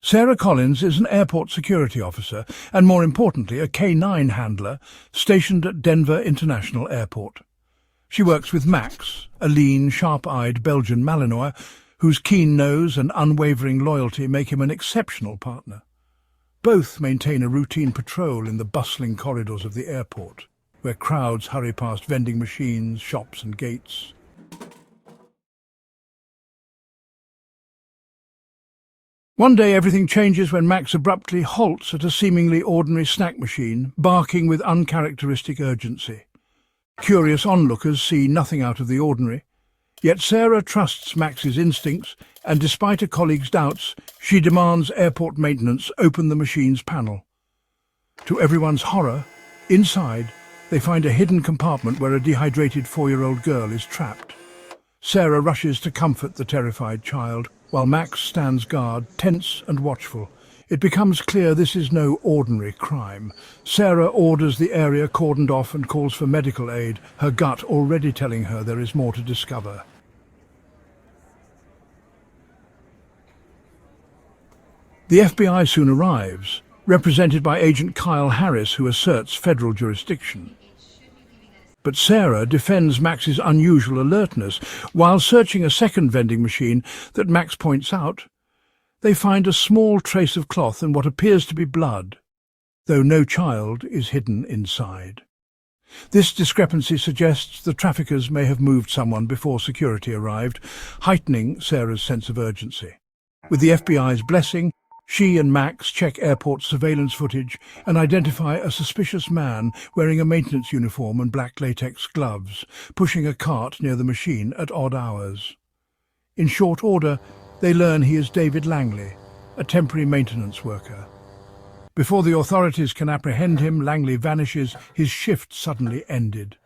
Sarah Collins is an airport security officer and, more importantly, a K9 handler stationed at Denver International Airport. She works with Max, a lean, sharp-eyed Belgian Malinois, whose keen nose and unwavering loyalty make him an exceptional partner. Both maintain a routine patrol in the bustling corridors of the airport, where crowds hurry past vending machines, shops and gates. One day everything changes when Max abruptly halts at a seemingly ordinary snack machine, barking with uncharacteristic urgency. Curious onlookers see nothing out of the ordinary, yet Sarah trusts Max's instincts, and despite a colleague's doubts, she demands airport maintenance open the machine's panel. To everyone's horror, inside, they find a hidden compartment where a dehydrated 4-year-old girl is trapped. Sarah rushes to comfort the terrified child, while Max stands guard, tense and watchful. It becomes clear this is no ordinary crime. Sarah orders the area cordoned off and calls for medical aid, her gut already telling her there is more to discover. The FBI soon arrives, represented by Agent Kyle Harris, who asserts federal jurisdiction. But Sarah defends Max's unusual alertness. While searching a second vending machine that Max points out, they find a small trace of cloth and what appears to be blood, though no child is hidden inside. This discrepancy suggests the traffickers may have moved someone before security arrived, heightening Sarah's sense of urgency. With the FBI's blessing, she and Max check airport surveillance footage and identify a suspicious man wearing a maintenance uniform and black latex gloves, pushing a cart near the machine at odd hours. In short order, they learn he is David Langley, a temporary maintenance worker. Before the authorities can apprehend him, Langley vanishes, his shift suddenly ended.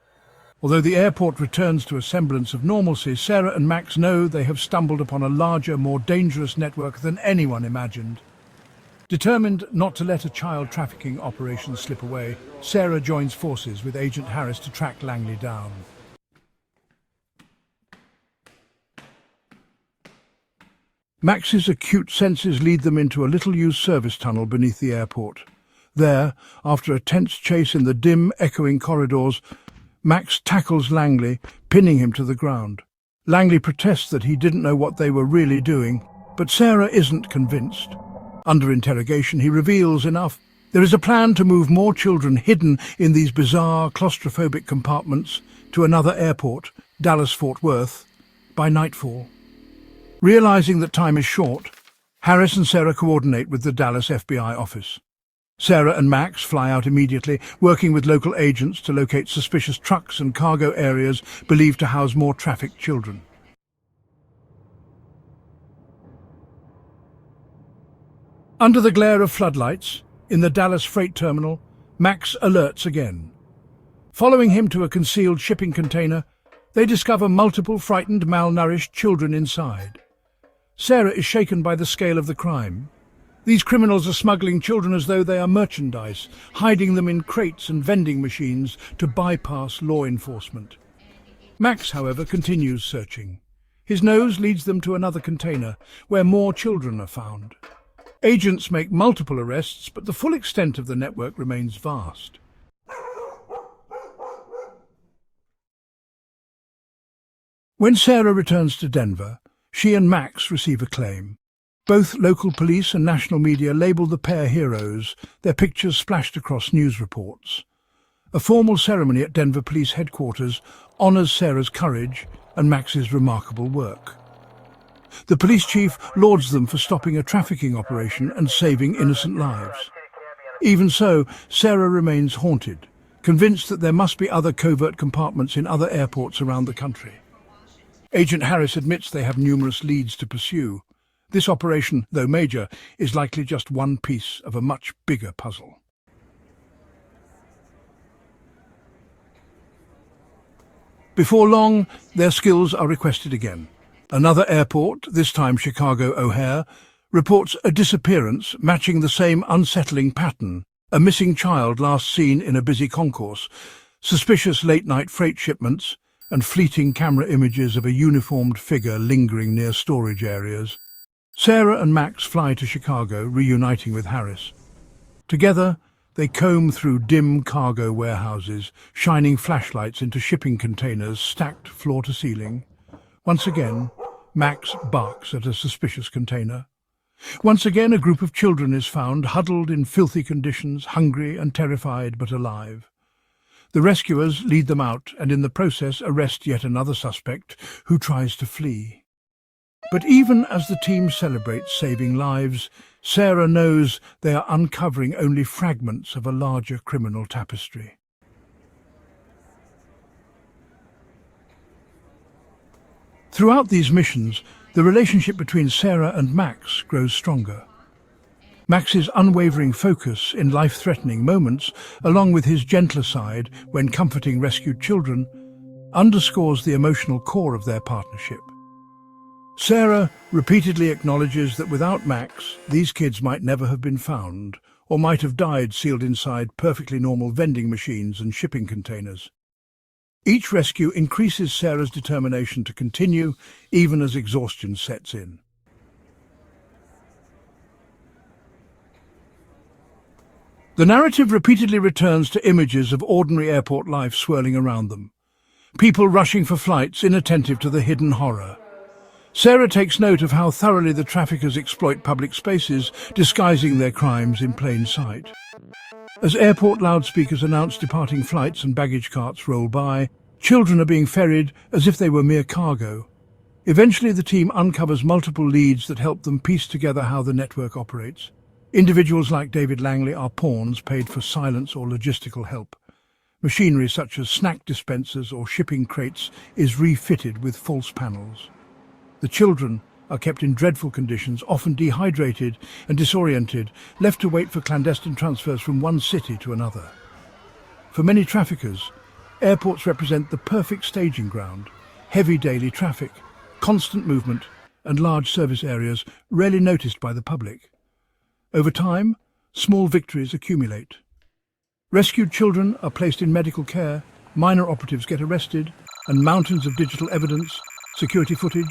Although the airport returns to a semblance of normalcy, Sarah and Max know they have stumbled upon a larger, more dangerous network than anyone imagined. Determined not to let a child trafficking operation slip away, Sarah joins forces with Agent Harris to track Langley down. Max's acute senses lead them into a little-used service tunnel beneath the airport. There, after a tense chase in the dim, echoing corridors, Max tackles Langley, pinning him to the ground. Langley protests that he didn't know what they were really doing, but Sarah isn't convinced. Under interrogation, he reveals enough. There is a plan to move more children hidden in these bizarre, claustrophobic compartments to another airport, Dallas-Fort Worth, by nightfall. Realizing that time is short, Harris and Sarah coordinate with the Dallas FBI office. Sarah and Max fly out immediately, working with local agents to locate suspicious trucks and cargo areas believed to house more trafficked children. Under the glare of floodlights, in the Dallas freight terminal, Max alerts again. Following him to a concealed shipping container, they discover multiple frightened, malnourished children inside. Sarah is shaken by the scale of the crime. These criminals are smuggling children as though they are merchandise, hiding them in crates and vending machines to bypass law enforcement. Max, however, continues searching. His nose leads them to another container, where more children are found. Agents make multiple arrests, but the full extent of the network remains vast. When Sarah returns to Denver, she and Max receive acclaim. Both local police and national media label the pair heroes, their pictures splashed across news reports. A formal ceremony at Denver Police Headquarters honors Sarah's courage and Max's remarkable work. The police chief lauds them for stopping a trafficking operation and saving innocent lives. Even so, Sarah remains haunted, convinced that there must be other covert compartments in other airports around the country. Agent Harris admits they have numerous leads to pursue. This operation, though major, is likely just one piece of a much bigger puzzle. Before long, their skills are requested again. Another airport, this time Chicago O'Hare, reports a disappearance matching the same unsettling pattern. A missing child last seen in a busy concourse, suspicious late-night freight shipments, and fleeting camera images of a uniformed figure lingering near storage areas. Sarah and Max fly to Chicago, reuniting with Harris. Together, they comb through dim cargo warehouses, shining flashlights into shipping containers stacked floor to ceiling. Once again, Max barks at a suspicious container. Once again, a group of children is found, huddled in filthy conditions, hungry and terrified but alive. The rescuers lead them out and in the process arrest yet another suspect who tries to flee. But even as the team celebrates saving lives, Sarah knows they are uncovering only fragments of a larger criminal tapestry. Throughout these missions, the relationship between Sarah and Max grows stronger. Max's unwavering focus in life-threatening moments, along with his gentler side when comforting rescued children, underscores the emotional core of their partnership. Sarah repeatedly acknowledges that without Max, these kids might never have been found, or might have died sealed inside perfectly normal vending machines and shipping containers. Each rescue increases Sarah's determination to continue, even as exhaustion sets in. The narrative repeatedly returns to images of ordinary airport life swirling around them. People rushing for flights, inattentive to the hidden horror. Sarah takes note of how thoroughly the traffickers exploit public spaces, disguising their crimes in plain sight. As airport loudspeakers announce departing flights and baggage carts roll by, children are being ferried as if they were mere cargo. Eventually, the team uncovers multiple leads that help them piece together how the network operates. Individuals like David Langley are pawns paid for silence or logistical help. Machinery such as snack dispensers or shipping crates is refitted with false panels. The children are kept in dreadful conditions, often dehydrated and disoriented, left to wait for clandestine transfers from one city to another. For many traffickers, airports represent the perfect staging ground. Heavy daily traffic, constant movement, and large service areas rarely noticed by the public. Over time, small victories accumulate. Rescued children are placed in medical care, minor operatives get arrested, and mountains of digital evidence, security footage,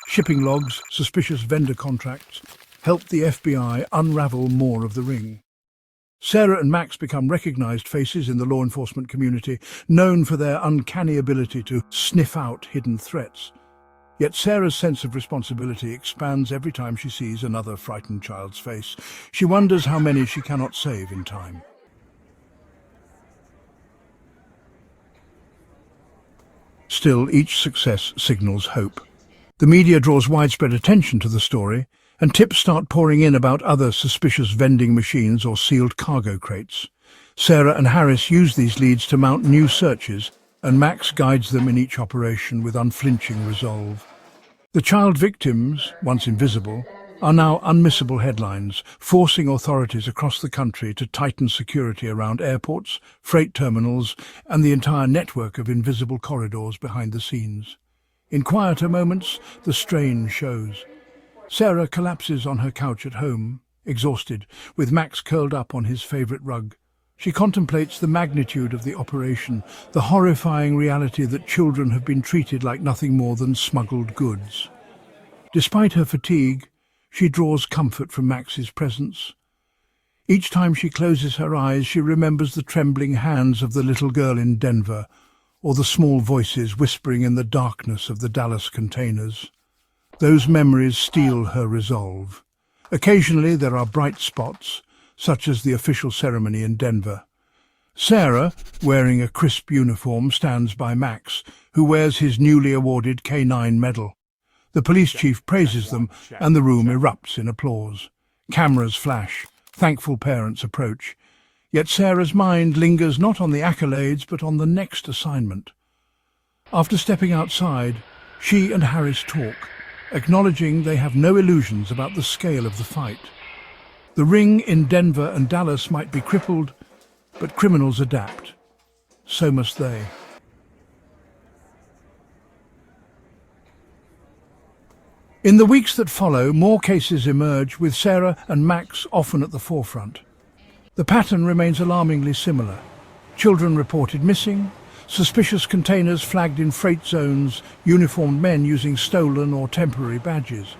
shipping logs, suspicious vendor contracts help the FBI unravel more of the ring. Sarah and Max become recognized faces in the law enforcement community, known for their uncanny ability to sniff out hidden threats. Yet Sarah's sense of responsibility expands every time she sees another frightened child's face. She wonders how many she cannot save in time. Still, each success signals hope. The media draws widespread attention to the story, and tips start pouring in about other suspicious vending machines or sealed cargo crates. Sarah and Harris use these leads to mount new searches, and Max guides them in each operation with unflinching resolve. The child victims, once invisible, are now unmissable headlines, forcing authorities across the country to tighten security around airports, freight terminals, and the entire network of invisible corridors behind the scenes. In quieter moments, the strain shows. Sarah collapses on her couch at home, exhausted, with Max curled up on his favorite rug. She contemplates the magnitude of the operation, the horrifying reality that children have been treated like nothing more than smuggled goods. Despite her fatigue, she draws comfort from Max's presence. Each time she closes her eyes, she remembers the trembling hands of the little girl in Denver, or the small voices whispering in the darkness of the Dallas containers. Those memories steel her resolve. Occasionally there are bright spots, such as the official ceremony in Denver. Sarah, wearing a crisp uniform, stands by Max, who wears his newly awarded K9 medal. The police chief praises them, and the room erupts in applause. Cameras flash, thankful parents approach. Yet Sarah's mind lingers not on the accolades, but on the next assignment. After stepping outside, she and Harris talk, acknowledging they have no illusions about the scale of the fight. The ring in Denver and Dallas might be crippled, but criminals adapt. So must they. In the weeks that follow, more cases emerge, with Sarah and Max often at the forefront. The pattern remains alarmingly similar. Children reported missing, suspicious containers flagged in freight zones, uniformed men using stolen or temporary badges.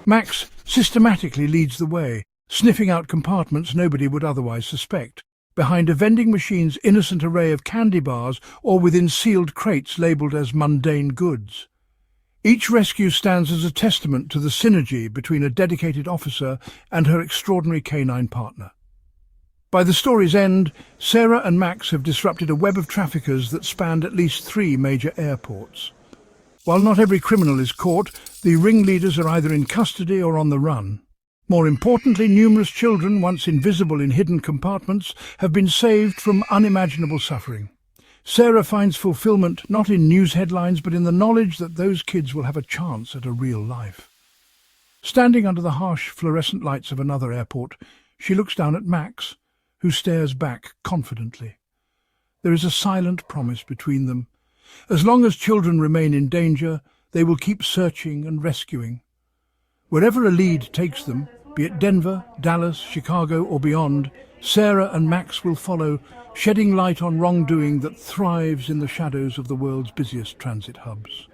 Max systematically leads the way, sniffing out compartments nobody would otherwise suspect, behind a vending machine's innocent array of candy bars or within sealed crates labelled as mundane goods. Each rescue stands as a testament to the synergy between a dedicated officer and her extraordinary canine partner. By the story's end, Sarah and Max have disrupted a web of traffickers that spanned at least 3 major airports. While not every criminal is caught, the ringleaders are either in custody or on the run. More importantly, numerous children, once invisible in hidden compartments, have been saved from unimaginable suffering. Sarah finds fulfillment not in news headlines but in the knowledge that those kids will have a chance at a real life. Standing under the harsh fluorescent lights of another airport, she looks down at Max, who stares back confidently. There is a silent promise between them. As long as children remain in danger, they will keep searching and rescuing. Wherever a lead takes them, be it Denver, Dallas, Chicago or beyond, Sarah and Max will follow, shedding light on wrongdoing that thrives in the shadows of the world's busiest transit hubs.